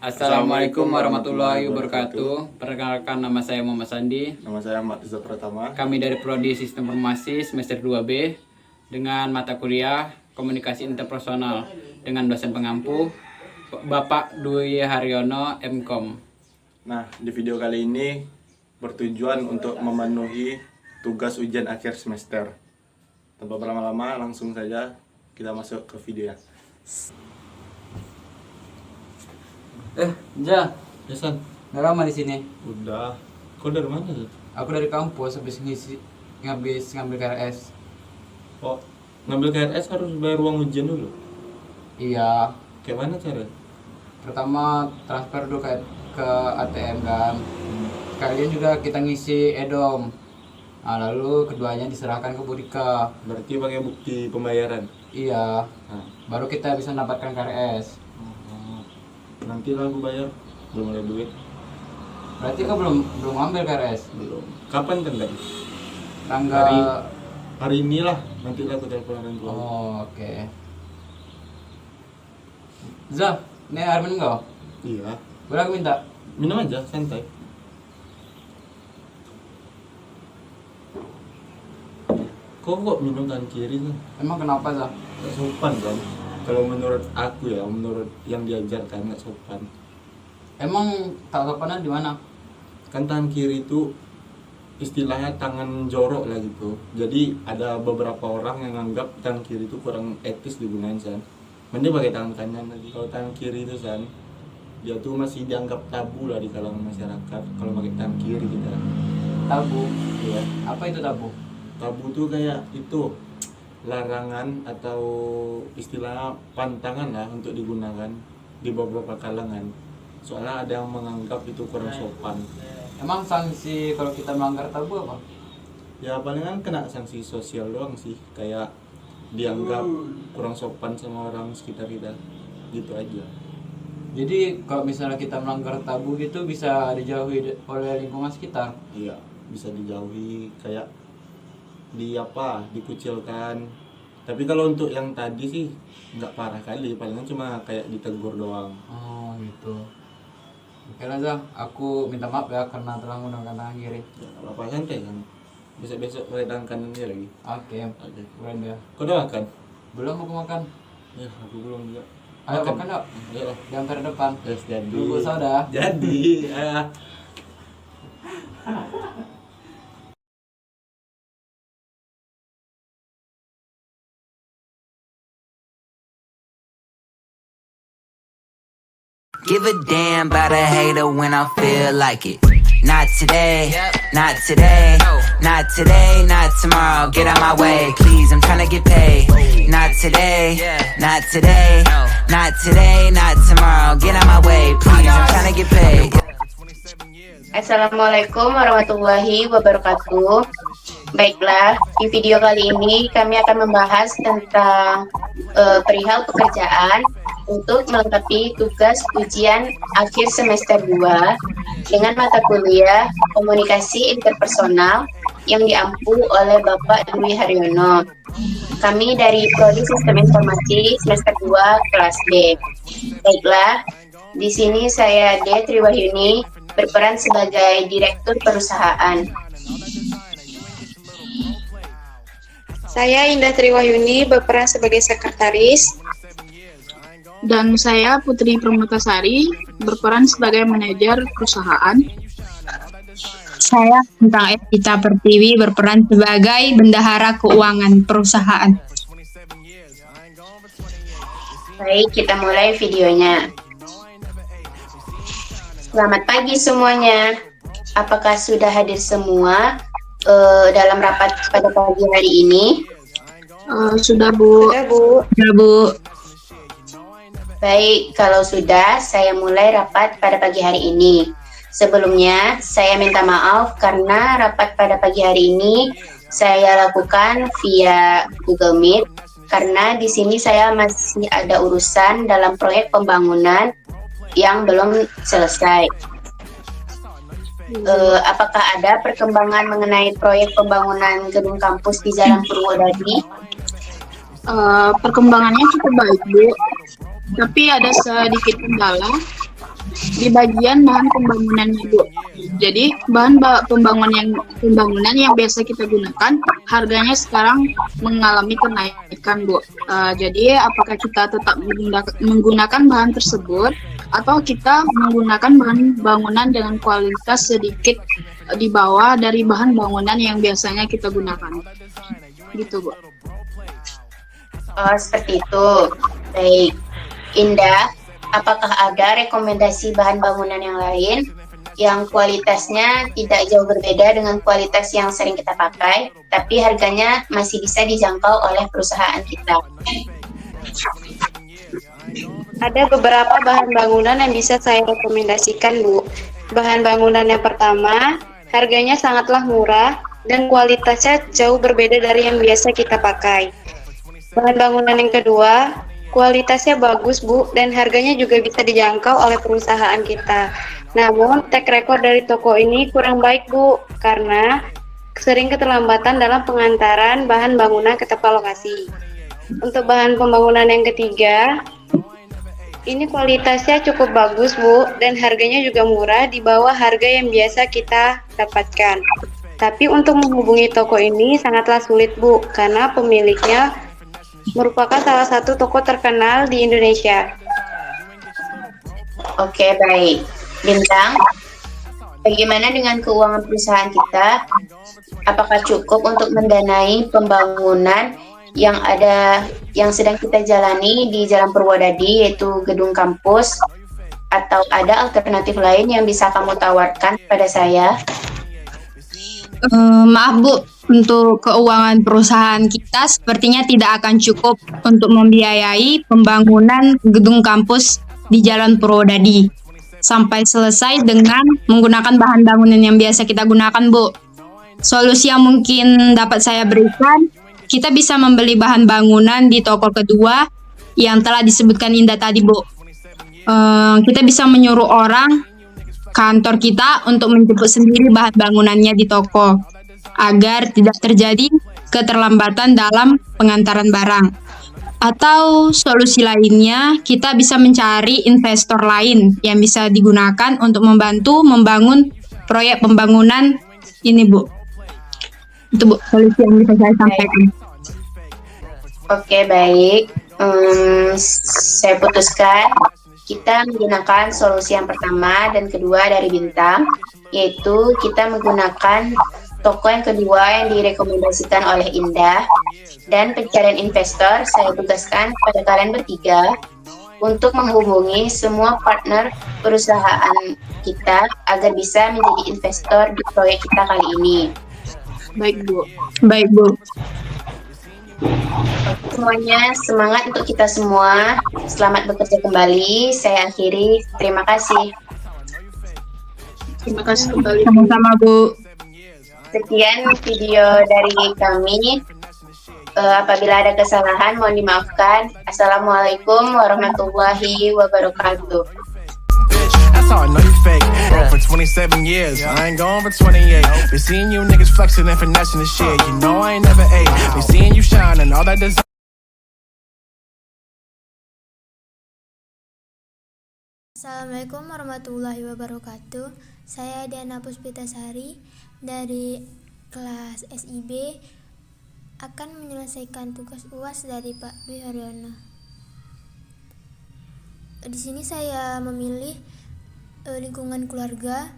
Assalamualaikum warahmatullahi wabarakatuh. Perkenalkan, nama saya Muhammad Sandi. Nama saya Ahmad Izzat Pratama. Kami dari Prodi Sistem Informasi semester 2B dengan mata kuliah Komunikasi Interpersonal dengan dosen pengampu Bapak Dwi Haryono MKom. Nah, di video kali ini bertujuan untuk memenuhi tugas ujian akhir semester. Tanpa berlama-lama, langsung saja kita masuk ke video ya. Jason, nggak lama di sini. Udah. Kau dari mana tuh? Aku dari kampus habis ngambil KRS. Oh, ngambil KRS harus bayar uang ujian dulu. Iya. Kayak mana cara? Pertama transfer dulu ke ATM kan. Kalian juga kita ngisi edom. Nah, lalu keduanya diserahkan ke Budika. Berarti pakai bukti pembayaran. Iya. Nah, Baru kita bisa mendapatkan KRS. nanti lah aku bayar. Belum ada duit. Berarti kau belum ambil KRS? Belum. Kapan tenggat? Tanggal Hari inilah. Nanti lah aku telepon orang tua. Oh, oke. Zah, ini air minum kau? Iya. Boleh aku minta? Minum aja, santai. Kok minum tangan kiri tuh? Emang kenapa, Zah? Gak sopan kan? Kalau menurut aku ya, menurut yang diajarkan gak sopan. Emang tak sopannya di mana? Kan tangan kiri itu istilahnya tangan jorok lah gitu. Jadi ada beberapa orang yang anggap tangan kiri itu kurang etis digunakan San. Mending pakai tangan kanan lagi. Kalau tangan kiri itu San, dia tuh masih dianggap tabu lah di kalangan masyarakat. Kalau pakai tangan kiri kita. Tabu. Iya. Apa itu tabu? Tabu tuh kayak itu larangan atau istilah pantangan lah untuk digunakan di beberapa kalangan. Soalnya ada yang menganggap itu kurang sopan. Emang sanksi kalau kita melanggar tabu apa? Ya palingan kena sanksi sosial doang sih, kayak dianggap kurang sopan sama orang sekitar kita, gitu aja. Jadi kalau misalnya kita melanggar tabu gitu bisa dijauhi oleh lingkungan sekitar. Iya, bisa dijauhi, kayak dikucilkan. Tapi kalau untuk yang tadi sih nggak parah kali, palingan cuma kayak ditegur doang. Oh gitu. Oke lah Zah, aku minta maaf ya karena telah menggunakan tangan kiri. Ya nggak apa-apa, santai kan. Besok pakai tangan kanan dia lagi. Oke, keren ya. Kau udah makan? Belum aku makan. Ya aku belum juga. Ayo makan yuk. Ayo lah. Diantar depan. Yes, jadi. Tunggu soda. Jadi. Give a damn about a hater when I feel like it. Not today, not today, not today, not tomorrow. Get out my way, please, I'm tryna get paid. Not today, not today, not today, not tomorrow. Get out my way, please, I'm tryna get paid. Assalamualaikum warahmatullahi wabarakatuh. Baiklah, di video kali ini kami akan membahas tentang perihal pekerjaan untuk melengkapi tugas ujian akhir semester 2 dengan mata kuliah Komunikasi Interpersonal yang diampu oleh Bapak Dwi Haryono. Kami dari Prodi Sistem Informasi semester 2 kelas B. Baiklah, di sini saya D. Triwahyuni berperan sebagai Direktur Perusahaan. Saya Indah Triwahyuni berperan sebagai sekretaris. Dan saya Putri Permatasari berperan sebagai manajer perusahaan. Saya tentang Evita Pertiwi berperan sebagai bendahara keuangan perusahaan. Baik, kita mulai videonya. Selamat pagi semuanya. Apakah sudah hadir semua dalam rapat pada pagi hari ini? Sudah Bu. Sudah Bu. Ya, Bu. Baik, kalau sudah, saya mulai rapat pada pagi hari ini. Sebelumnya, saya minta maaf karena rapat pada pagi hari ini saya lakukan via Google Meet karena di sini saya masih ada urusan dalam proyek pembangunan yang belum selesai. Apakah ada perkembangan mengenai proyek pembangunan gedung kampus di Jalan Purwodadi? Perkembangannya cukup baik Bu, tapi ada sedikit kendala di bagian bahan pembangunannya, Bu. Jadi pembangunan yang biasa kita gunakan harganya sekarang mengalami kenaikan, Bu. Jadi apakah kita tetap menggunakan bahan tersebut atau kita menggunakan bahan bangunan dengan kualitas sedikit di bawah dari bahan bangunan yang biasanya kita gunakan. Gitu, Bu. Oh, seperti itu. Baik. Indah, apakah ada rekomendasi bahan bangunan yang lain yang kualitasnya tidak jauh berbeda dengan kualitas yang sering kita pakai, tapi harganya masih bisa dijangkau oleh perusahaan kita? Ada beberapa bahan bangunan yang bisa saya rekomendasikan, Bu. Bahan bangunan yang pertama, harganya sangatlah murah dan kualitasnya jauh berbeda dari yang biasa kita pakai. Bahan bangunan yang kedua, kualitasnya bagus, Bu, dan harganya juga bisa dijangkau oleh perusahaan kita. Namun, track record dari toko ini kurang baik, Bu, karena sering keterlambatan dalam pengantaran bahan bangunan ke tempat lokasi. Untuk bahan pembangunan yang ketiga, ini kualitasnya cukup bagus, Bu, dan harganya juga murah di bawah harga yang biasa kita dapatkan. Tapi untuk menghubungi toko ini sangatlah sulit, Bu, karena pemiliknya merupakan salah satu toko terkenal di Indonesia. Oke, baik. Bintang, bagaimana dengan keuangan perusahaan kita? Apakah cukup untuk mendanai pembangunan yang sedang kita jalani di Jalan Purwodadi, yaitu gedung kampus, atau ada alternatif lain yang bisa kamu tawarkan pada saya? Maaf Bu, untuk keuangan perusahaan kita sepertinya tidak akan cukup untuk membiayai pembangunan gedung kampus di Jalan Purwodadi sampai selesai dengan menggunakan bahan bangunan yang biasa kita gunakan, Bu. Solusi yang mungkin dapat saya berikan, kita bisa membeli bahan bangunan di toko kedua yang telah disebutkan Indah tadi, Bu. Kita bisa menyuruh orang kantor kita untuk menjemput sendiri bahan bangunannya di toko agar tidak terjadi keterlambatan dalam pengantaran barang. Atau solusi lainnya, kita bisa mencari investor lain yang bisa digunakan untuk membantu membangun proyek pembangunan ini, Bu. Itu, Bu, solusi yang bisa saya sampaikan. Oke, baik. Saya putuskan kita menggunakan solusi yang pertama dan kedua dari Bintang, yaitu kita menggunakan toko yang kedua yang direkomendasikan oleh Indah. Dan pencarian investor saya tugaskan pada kalian bertiga untuk menghubungi semua partner perusahaan kita agar bisa menjadi investor di proyek kita kali ini. Baik, Bu. Baik, Bu. Semuanya semangat untuk kita semua. Selamat bekerja kembali. Saya akhiri. Terima kasih. Terima kasih kembali. Sama-sama, Bu. Sekian video dari kami. Apabila ada kesalahan mohon dimaafkan. Assalamualaikum warahmatullahi wabarakatuh. That's how I know you fake. Broke for 27 years, I ain't going for 28. Been seeing you niggas flexing and finessing the shit. You know I ain't never ate. Been seeing you shine and all that design. Assalamualaikum warahmatullahi wabarakatuh. Saya Diana Puspitasari dari kelas SIB akan menyelesaikan tugas UAS dari Pak Dwi Haryono. Di sini saya memilih lingkungan keluarga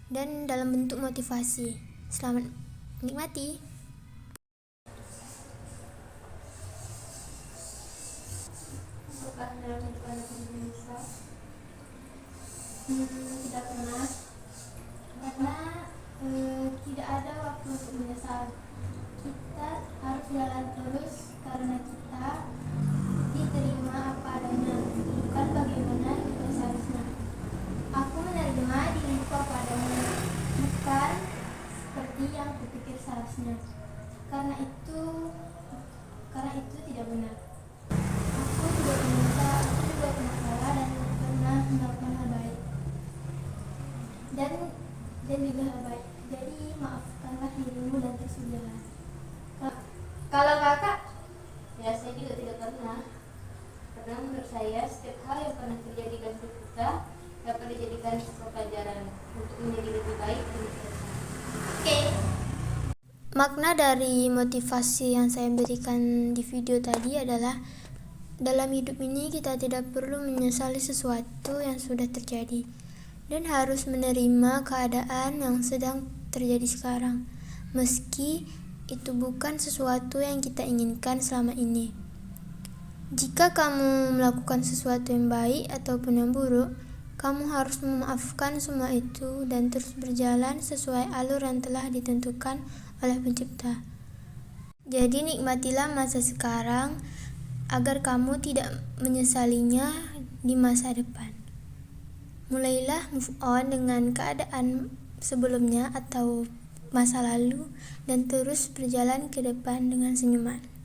dan dalam bentuk motivasi. Selamat menikmati. Tidak pernah, karena tidak ada waktu untuk menyesal. Kita harus jalan terus karena kita diterima apa adanya, bukan bagaimana kita seharusnya. Aku menerima diriku apa adanya, bukan seperti yang kupikir seharusnya. Karena itu tidak benar. Aku juga pernah salah dan pernah melakukan hal baik. Dan juga hal baik. Jadi maafkanlah dirimu dan tersedialah. Kalau kakak, ya saya juga tidak pernah. Karena menurut saya setiap hal yang pernah terjadi dalam hidup kita dapat dijadikan pelajaran untuk menjadi lebih baik dan oke. Makna dari motivasi yang saya berikan di video tadi adalah dalam hidup ini kita tidak perlu menyesali sesuatu yang sudah terjadi dan harus menerima keadaan yang sedang terjadi sekarang, meski itu bukan sesuatu yang kita inginkan selama ini. Jika kamu melakukan sesuatu yang baik ataupun yang buruk, kamu harus memaafkan semua itu dan terus berjalan sesuai alur yang telah ditentukan oleh Pencipta. Jadi nikmatilah masa sekarang agar kamu tidak menyesalinya di masa depan. Mulailah move on dengan keadaan sebelumnya atau masa lalu dan terus berjalan ke depan dengan senyuman.